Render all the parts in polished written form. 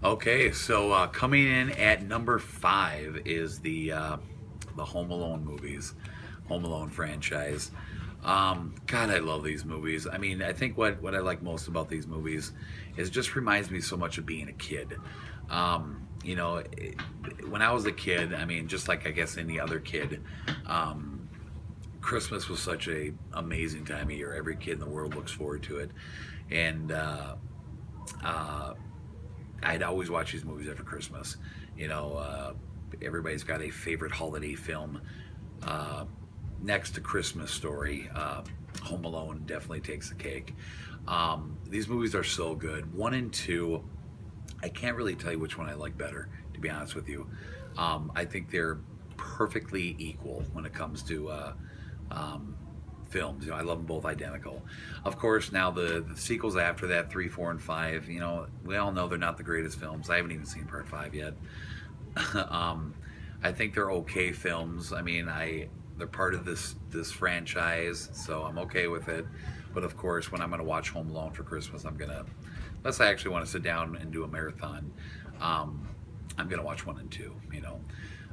Okay, so coming in at number five is the Home Alone movies, Home Alone franchise. God, I love these movies. I mean, I think what I like most about these movies is it just reminds me so much of being a kid. You know, when I was a kid, I mean, just like I guess any other kid, um, Christmas was such a amazing time of year. Every kid in the world looks forward to it, and uh, I'd always watch these movies every Christmas. You know, everybody's got a favorite holiday film. Uh, Next to Christmas Story, Home Alone definitely takes the cake. These movies are so good. One and two, I can't really tell you which one I like better, to be honest with you. I think they're perfectly equal when it comes to um, films. You know, I love them both identical. Of course, now the sequels after that, three, four, and five. You know, we all know they're not the greatest films. I haven't even seen part five yet. um, I think they're okay films. I mean, they're part of this franchise, so I'm okay with it. But of course, when I'm going to watch Home Alone for Christmas, unless I actually want to sit down and do a marathon, um, I'm gonna watch one and two. You know,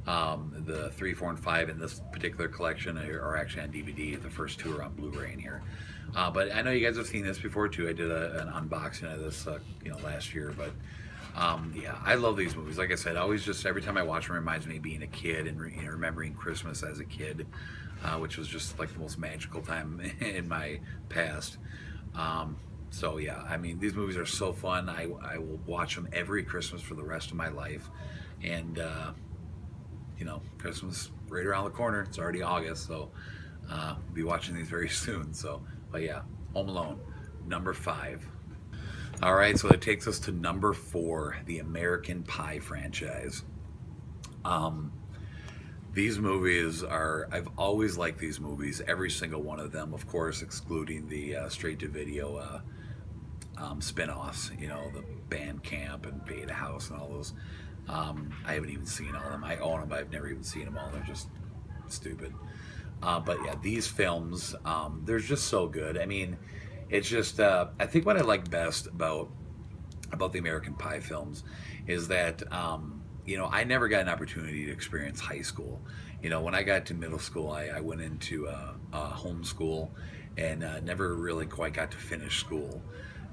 the three, four, and five in this particular collection are actually on DVD. The first two are on Blu-ray in here. But I know you guys have seen this before too. I did an unboxing of this, last year. But yeah, I love these movies. Like I said, I always just every time I watch them, it reminds me of being a kid and remembering Christmas as a kid, which was just like the most magical time in my past. So yeah, I mean these movies are so fun. I will watch them every Christmas for the rest of my life, and Christmas right around the corner. It's already August, so we'll be watching these very soon. So, but yeah, Home Alone, number five. All right, so that takes us to number four, the American Pie franchise. Um, these movies are, I've always liked these movies, every single one of them, of course, excluding the straight to video spin-offs, the Band Camp and Beta House and all those. I haven't even seen all of them. I own them, but I've never even seen them all. They're just stupid. But yeah, these films, they're just so good. I mean, it's just, I think what I like best about the American Pie films is that, I never got an opportunity to experience high school. When I got to middle school, I went into homeschool and never really quite got to finish school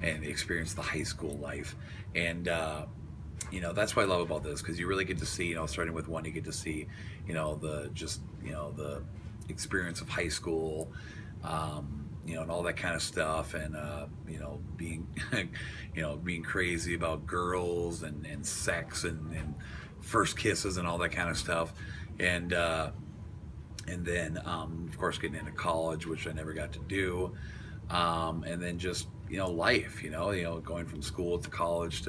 and experience the high school life. And that's what I love about this because you really get to see, starting with one, you get to see, the experience of high school, and all that kind of stuff, and being, being crazy about girls and sex and first kisses and all that kind of stuff, and then of course getting into college, which I never got to do, and then just life, going from school to college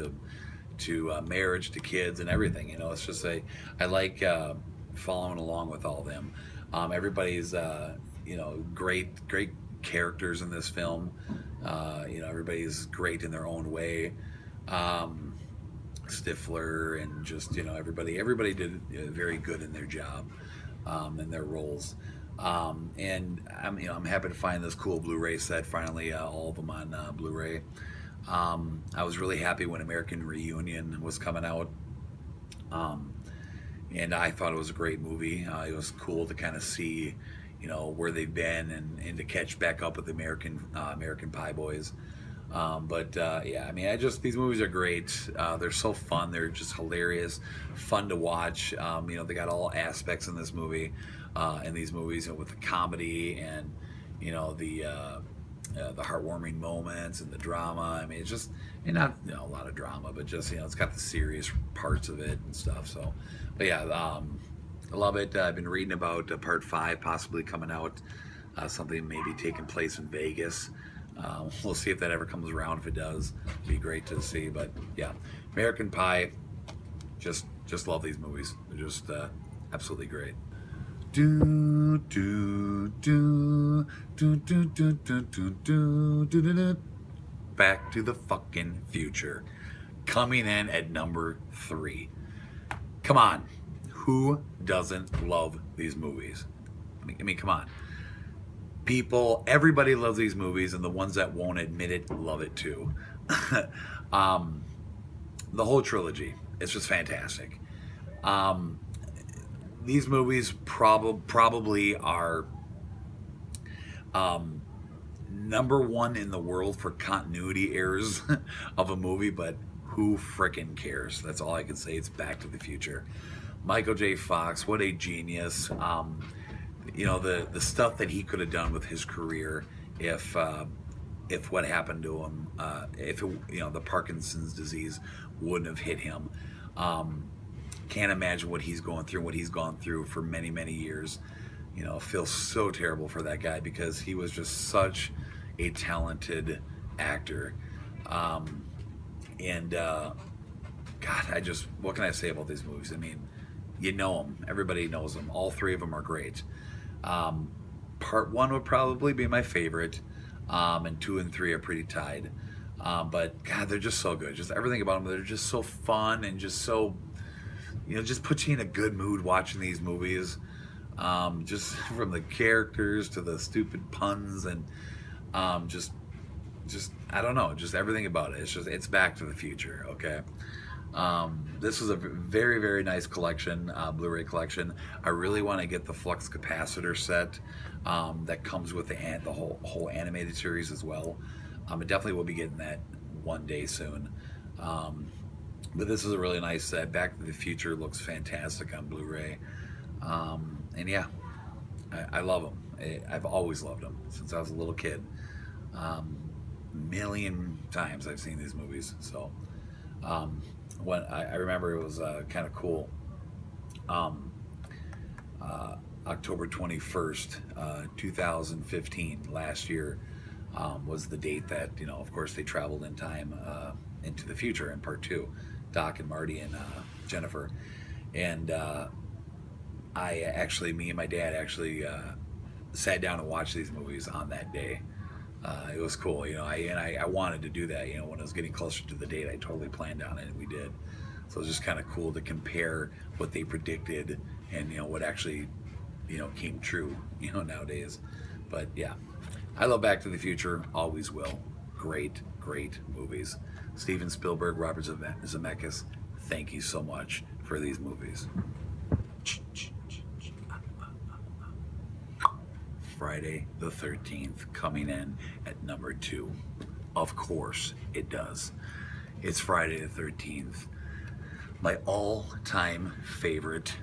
to marriage to kids and everything. It's just I like following along with all of them. Everybody's great characters in this film. Everybody's great in their own way. Stifler and just everybody did very good in their job, and their roles. And I'm happy to find this cool Blu-ray set finally, all of them on Blu-ray. I was really happy when American Reunion was coming out, and I thought it was a great movie. It was cool to kind of see where they've been and to catch back up with the American Pie boys. But yeah, I mean, these movies are great. They're so fun. They're just hilarious, fun to watch. They got all aspects in this movie, in these movies, with the comedy and the heartwarming moments and the drama. I mean, it's just and not a lot of drama, but just it's got the serious parts of it and stuff. So, but yeah, I love it. I've been reading about part five possibly coming out, something maybe taking place in Vegas. We'll see if that ever comes around. If it does, it'd be great to see. But yeah, American Pie, just love these movies. They're just absolutely great. Do do do do do do do do do do do. Back to the fucking Future, coming in at number three. Come on, who doesn't love these movies? I mean, come on. Everybody loves these movies, and the ones that won't admit it love it too. the whole trilogy. It's just fantastic. Um, these movies probably are um, number one in the world for continuity errors of a movie, but who frickin' cares? That's all I can say. It's Back to the Future. Michael J. Fox, what a genius. The stuff that he could have done with his career if what happened to him, if it, the Parkinson's disease wouldn't have hit him. Um, can't imagine what he's going through, what he's gone through for many, many years. Feel so terrible for that guy because he was just such a talented actor. Um, and God, what can I say about these movies? I mean, you know them. Everybody knows them. All three of them are great. Um, Part one would probably be my favorite, and two and three are pretty tied. But God, they're just so good. Just everything about them, they're just so fun and just so, just puts you in a good mood watching these movies. Just from the characters to the stupid puns and just I don't know, just everything about it. It's Back to the Future. Okay. This was a very, very nice collection, Blu-ray collection. I really want to get the flux capacitor set that comes with the whole animated series as well. I definitely will be getting that one day soon. But this is a really nice set. Back to the Future looks fantastic on Blu-ray. And yeah, I love them. I've always loved them since I was a little kid. Million times I've seen these movies. So when I remember it was kind of cool. Um, October 21st, 2015, last year, was the date that, of course, they traveled in time into the future in part two, Doc and Marty and Jennifer. And me and my dad actually sat down and watched these movies on that day. It was cool, I wanted to do that, when I was getting closer to the date. I totally planned on it, and we did. So it was just kind of cool to compare what they predicted and, what actually, came true, nowadays. But yeah, I love Back to the Future, always will. Great, great movies. Steven Spielberg, Robert Zemeckis, thank you so much for these movies. Friday the 13th coming in at number 2. Of course it does. It's Friday the 13th. My all-time favorite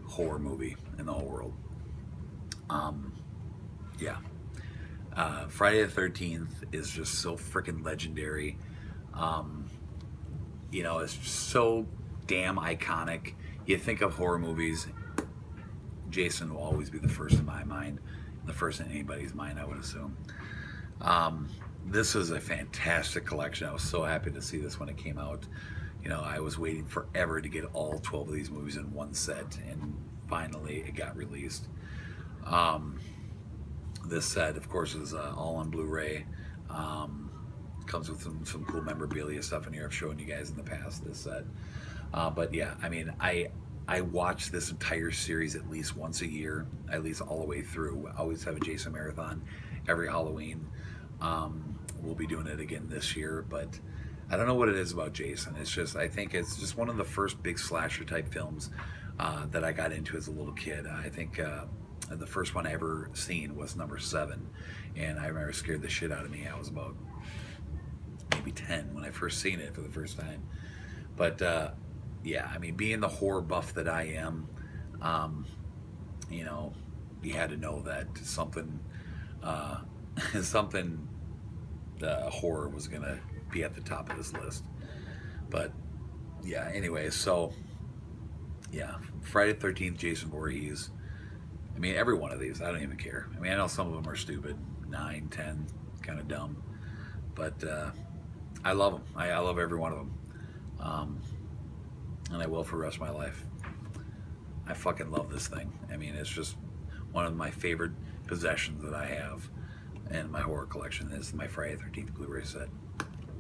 horror movie in the whole world. Yeah. Friday the 13th is just so freaking legendary. It's just so damn iconic. You think of horror movies, Jason will always be the first in my mind. The first in anybody's mind, I would assume. This is a fantastic collection. I was so happy to see this when it came out. I was waiting forever to get all 12 of these movies in one set, and finally it got released. This set, of course, is all on Blu-ray. Comes with some cool memorabilia stuff in here. I've shown you guys in the past this set. But yeah, I mean, I watch this entire series at least once a year, at least all the way through. I always have a Jason marathon every Halloween. We'll be doing it again this year, but I don't know what it is about Jason. I think it's just one of the first big slasher type films that I got into as a little kid. I think the first one I ever seen was number 7, and I remember it scared the shit out of me. I was about maybe 10 when I first seen it for the first time. But yeah, I mean, being the horror buff that I am, you had to know that something horror was gonna be at the top of this list. But yeah, anyway, so yeah, Friday the 13th, Jason Voorhees. I mean, every one of these, I don't even care. I mean, I know some of them are stupid, 9, 10, kind of dumb, but I love them. I love every one of them, and I will for the rest of my life. I fucking love this thing. I mean, it's just one of my favorite possessions that I have in my horror collection is my Friday the 13th Blu-ray set.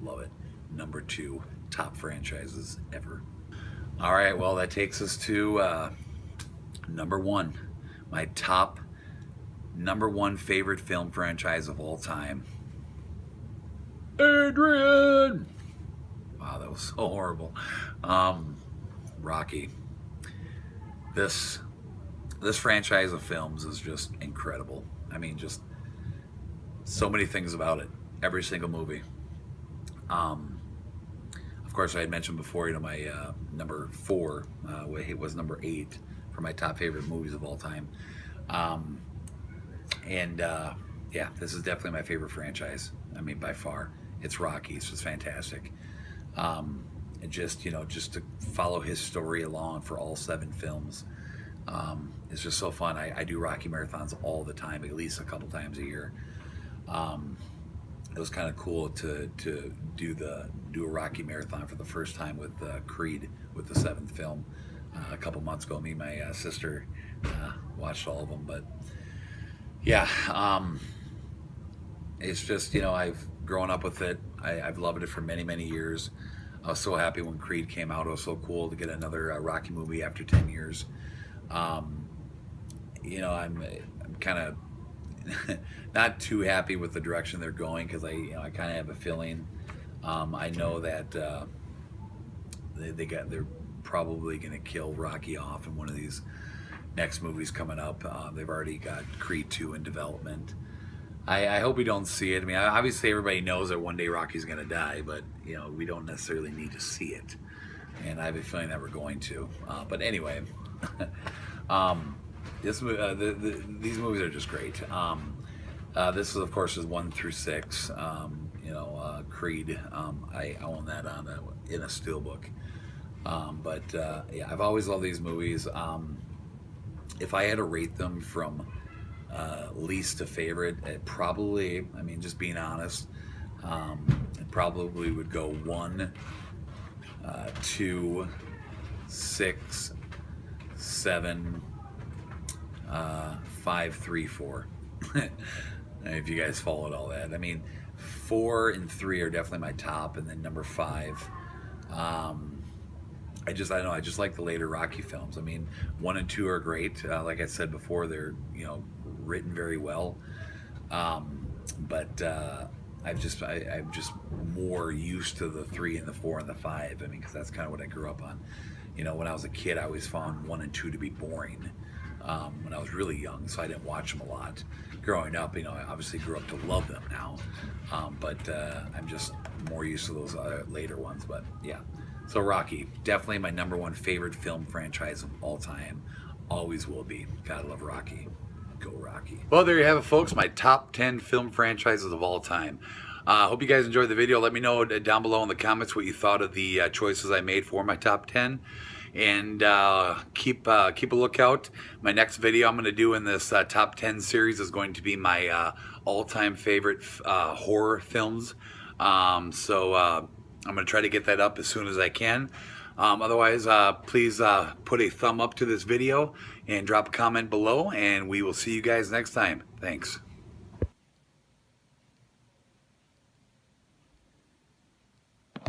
Love it. Number 2 top franchises ever. All right, well, that takes us to number 1. My top number 1 favorite film franchise of all time. Adrian! Wow, that was so horrible. Rocky. This franchise of films is just incredible. I mean, just so many things about it. Every single movie. Um, of course, I had mentioned before, my number 4 it was number 8 for my top favorite movies of all time. Um, and yeah, this is definitely my favorite franchise. I mean, by far, it's Rocky. It's just fantastic. And just just to follow his story along for all 7 films, it's just so fun. I do Rocky marathons all the time, at least a couple times a year. Um, it was kind of cool to do a Rocky marathon for the first time with Creed, with the 7th film, a couple months ago. Me and my sister watched all of them, but yeah, it's just I've grown up with it. I've loved it for many years. I was so happy when Creed came out. It was so cool to get another Rocky movie after 10 years. Um, I'm kind of not too happy with the direction they're going, because I kind of have a feeling, I know that they're probably going to kill Rocky off in one of these next movies coming up. They've already got Creed 2 in development. I hope we don't see it. I mean, obviously everybody knows that one day Rocky's going to die, but we don't necessarily need to see it. And I have a feeling that we're going to. But anyway, these movies are just great. This is, of course, is 1 through 6. Creed. I own that in a steelbook. But yeah, I've always loved these movies. If I had to rate them from least to favorite, it probably, I mean, just being honest, it probably would go 1, 2, 6, 7, 5, 3, 4. If you guys followed all that, I mean, 4 and 3 are definitely my top, and then number 5. I don't know. I just like the later Rocky films. I mean, 1 and 2 are great. Like I said before, they're written very well. But I'm just more used to the 3 and the 4 and the 5. I mean, because that's kind of what I grew up on. When I was a kid, I always found 1 and 2 to be boring. When I was really young, so I didn't watch them a lot. Growing up, I obviously grew up to love them now. But I'm just more used to those later ones. But yeah. So Rocky, definitely my number 1 favorite film franchise of all time. Always will be. Gotta love Rocky. Go Rocky. Well, there you have it, folks. My top 10 film franchises of all time. Hope you guys enjoyed the video. Let me know down below in the comments what you thought of the choices I made for my top 10. And keep a lookout. My next video I'm going to do in this top 10 series is going to be my all-time favorite horror films. I'm going to try to get that up as soon as I can. Otherwise, please put a thumb up to this video and drop a comment below, and we will see you guys next time. Thanks.